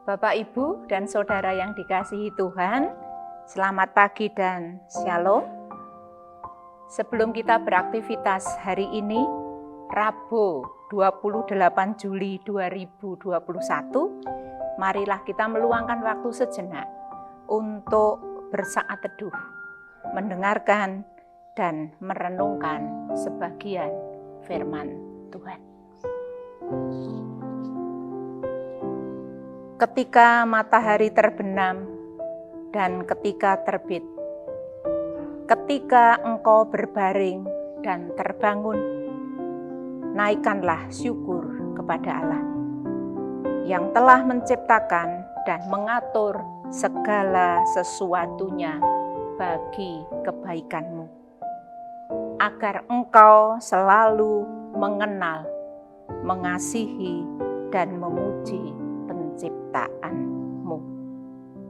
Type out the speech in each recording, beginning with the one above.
Bapak, Ibu, dan Saudara yang dikasihi Tuhan, selamat pagi dan shalom. Sebelum kita beraktivitas hari ini, Rabu 28 Juli 2021, marilah kita meluangkan waktu sejenak untuk bersaat teduh, mendengarkan dan merenungkan sebagian firman Tuhan. Ketika matahari terbenam dan ketika terbit, ketika engkau berbaring dan terbangun, naikkanlah syukur kepada Allah yang telah menciptakan dan mengatur segala sesuatunya bagi kebaikanmu, agar engkau selalu mengenal, mengasihi, dan memuji penciptaanmu.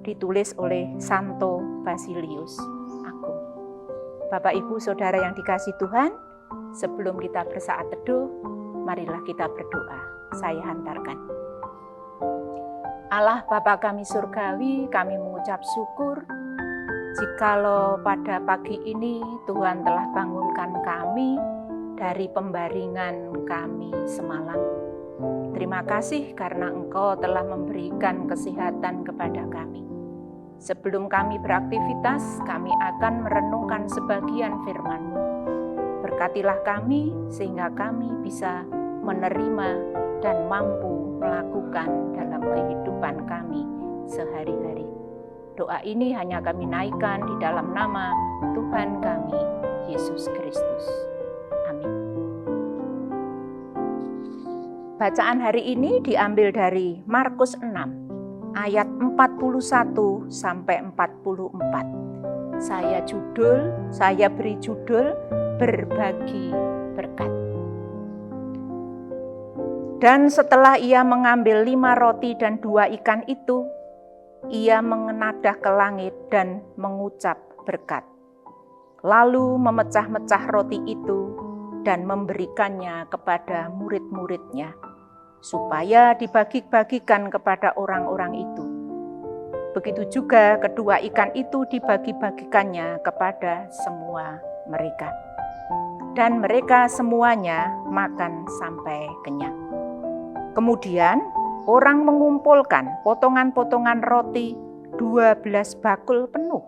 Ditulis oleh Santo Basilius Agung. Bapak, Ibu, Saudara yang dikasihi Tuhan, sebelum kita bersaat teduh, marilah kita berdoa. Saya hantarkan. Allah Bapa kami surgawi, kami mengucap syukur jikalau pada pagi ini Tuhan telah bangunkan kami dari pembaringan kami semalam. Terima kasih karena Engkau telah memberikan kesehatan kepada kami. Sebelum kami beraktivitas, kami akan merenungkan sebagian firman-Mu. Berkatilah kami sehingga kami bisa menerima dan mampu melakukan dalam kehidupan kami sehari-hari. Doa ini hanya kami naikkan di dalam nama Tuhan kami, Yesus Kristus. Amin. Bacaan hari ini diambil dari Markus 6, ayat 41 sampai 44. Saya beri judul Berbagi Berkat. Dan setelah ia mengambil 5 roti dan 2 ikan itu, ia mengenadah ke langit dan mengucap berkat. Lalu memecah-mecah roti itu dan memberikannya kepada murid-muridnya, supaya dibagi-bagikan kepada orang-orang itu. Begitu juga kedua ikan itu dibagi-bagikannya kepada semua mereka. Dan mereka semuanya makan sampai kenyang. Kemudian orang mengumpulkan potongan-potongan roti 12 bakul penuh,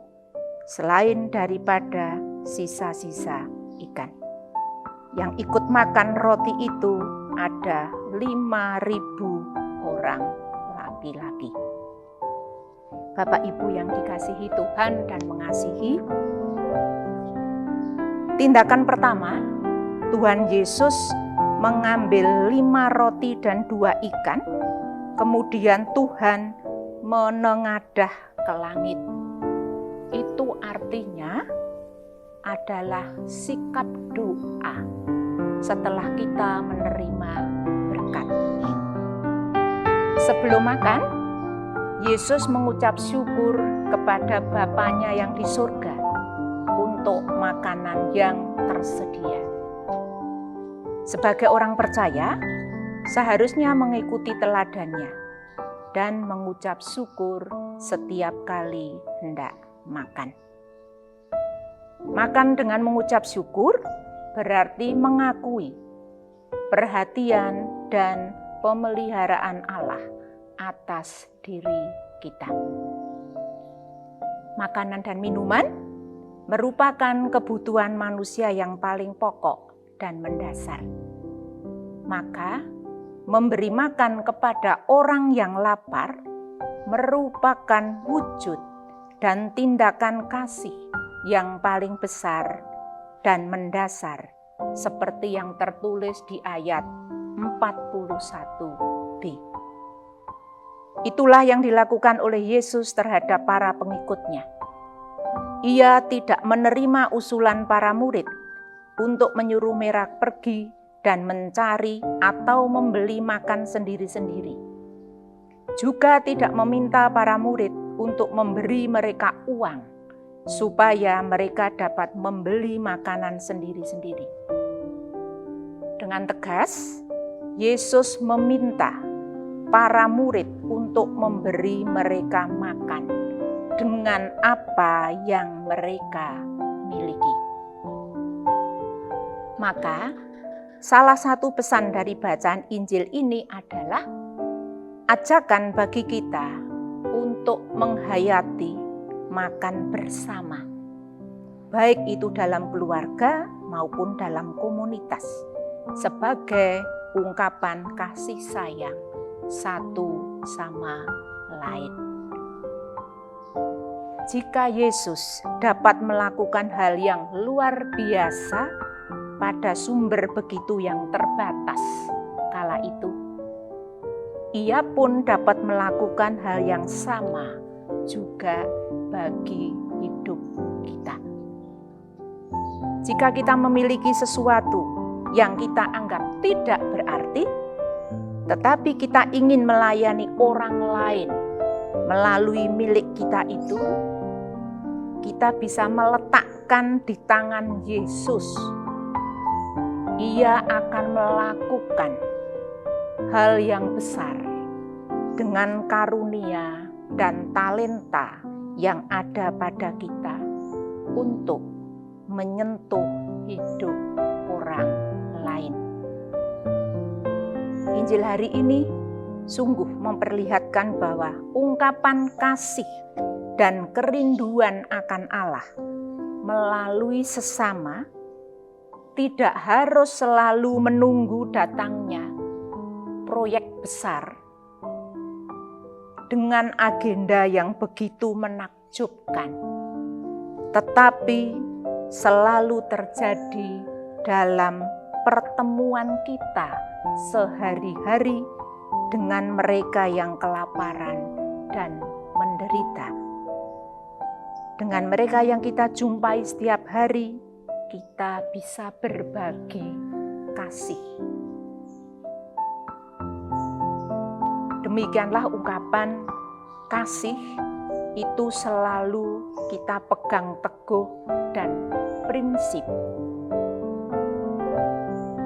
selain daripada sisa-sisa ikan. Yang ikut makan roti itu ada 5.000 orang laki-laki. Bapak, Ibu yang dikasihi Tuhan dan mengasihi, tindakan pertama, Tuhan Yesus mengambil 5 roti dan 2 ikan, kemudian Tuhan menengadah ke langit. Itu artinya adalah sikap doa setelah kita menerima berkat. Sebelum makan, Yesus mengucap syukur kepada Bapanya yang di surga untuk makanan yang tersedia. Sebagai orang percaya, seharusnya mengikuti teladannya dan mengucap syukur setiap kali hendak makan. Makan dengan mengucap syukur berarti mengakui perhatian dan pemeliharaan Allah atas diri kita. Makanan dan minuman merupakan kebutuhan manusia yang paling pokok dan mendasar. Maka, memberi makan kepada orang yang lapar merupakan wujud dan tindakan kasih yang paling besar dan mendasar, seperti yang tertulis di ayat 41b. Itulah yang dilakukan oleh Yesus terhadap para pengikutnya. Ia tidak menerima usulan para murid untuk menyuruh mereka pergi dan mencari atau membeli makan sendiri-sendiri. Juga tidak meminta para murid untuk memberi mereka uang supaya mereka dapat membeli makanan sendiri-sendiri. Dengan tegas, Yesus meminta para murid untuk memberi mereka makan dengan apa yang mereka miliki. Maka, salah satu pesan dari bacaan Injil ini adalah ajakan bagi kita untuk menghayati makan bersama, baik itu dalam keluarga maupun dalam komunitas, sebagai ungkapan kasih sayang satu sama lain. Jika Yesus dapat melakukan hal yang luar biasa pada sumber begitu yang terbatas kala itu, Ia pun dapat melakukan hal yang sama juga bagi hidup kita. Jika kita memiliki sesuatu yang kita anggap tidak berarti, tetapi kita ingin melayani orang lain melalui milik kita itu, kita bisa meletakkan di tangan Yesus. Ia akan melakukan hal yang besar dengan karunia dan talenta yang ada pada kita untuk menyentuh hidup orang lain. Injil hari ini sungguh memperlihatkan bahwa ungkapan kasih dan kerinduan akan Allah melalui sesama tidak harus selalu menunggu datangnya proyek besar dengan agenda yang begitu menakjubkan, tetapi selalu terjadi dalam pertemuan kita sehari-hari dengan mereka yang kelaparan dan menderita. Dengan mereka yang kita jumpai setiap hari, kita bisa berbagi kasih. Demikianlah ungkapan kasih itu selalu kita pegang teguh dan prinsip.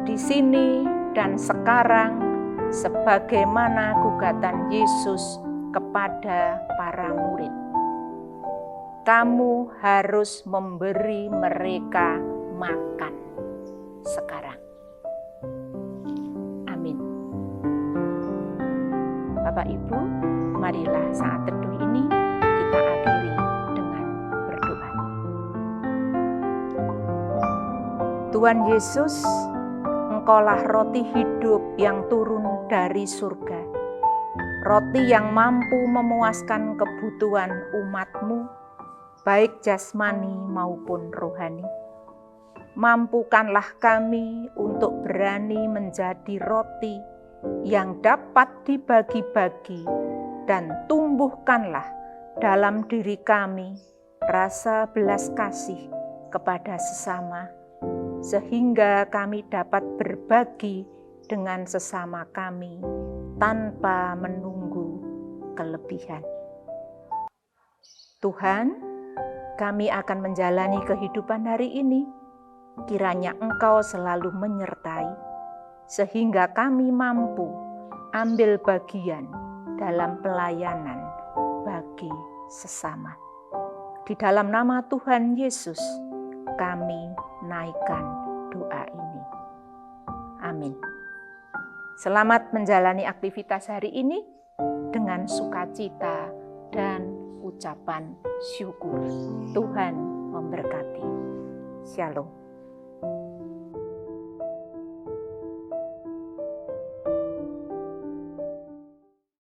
Di sini dan sekarang, sebagaimana gugatan Yesus kepada para murid, kamu harus memberi mereka makan sekarang. Amin. Bapak Ibu, marilah saat teduh ini kita akhiri dengan berdoa. Tuhan Yesus, Engkaulah roti hidup yang turun dari surga, roti yang mampu memuaskan kebutuhan umat-Mu, baik jasmani maupun rohani. Mampukanlah kami untuk berani menjadi roti yang dapat dibagi-bagi, dan tumbuhkanlah dalam diri kami rasa belas kasih kepada sesama, sehingga kami dapat berbagi dengan sesama kami tanpa menunggu kelebihan. Tuhan, kami akan menjalani kehidupan hari ini. Kiranya Engkau selalu menyertai, sehingga kami mampu ambil bagian dalam pelayanan bagi sesama. Di dalam nama Tuhan Yesus, kami naikkan doa ini. Amin. Selamat menjalani aktivitas hari ini dengan sukacita dan ucapan syukur. Tuhan memberkati. Shalom.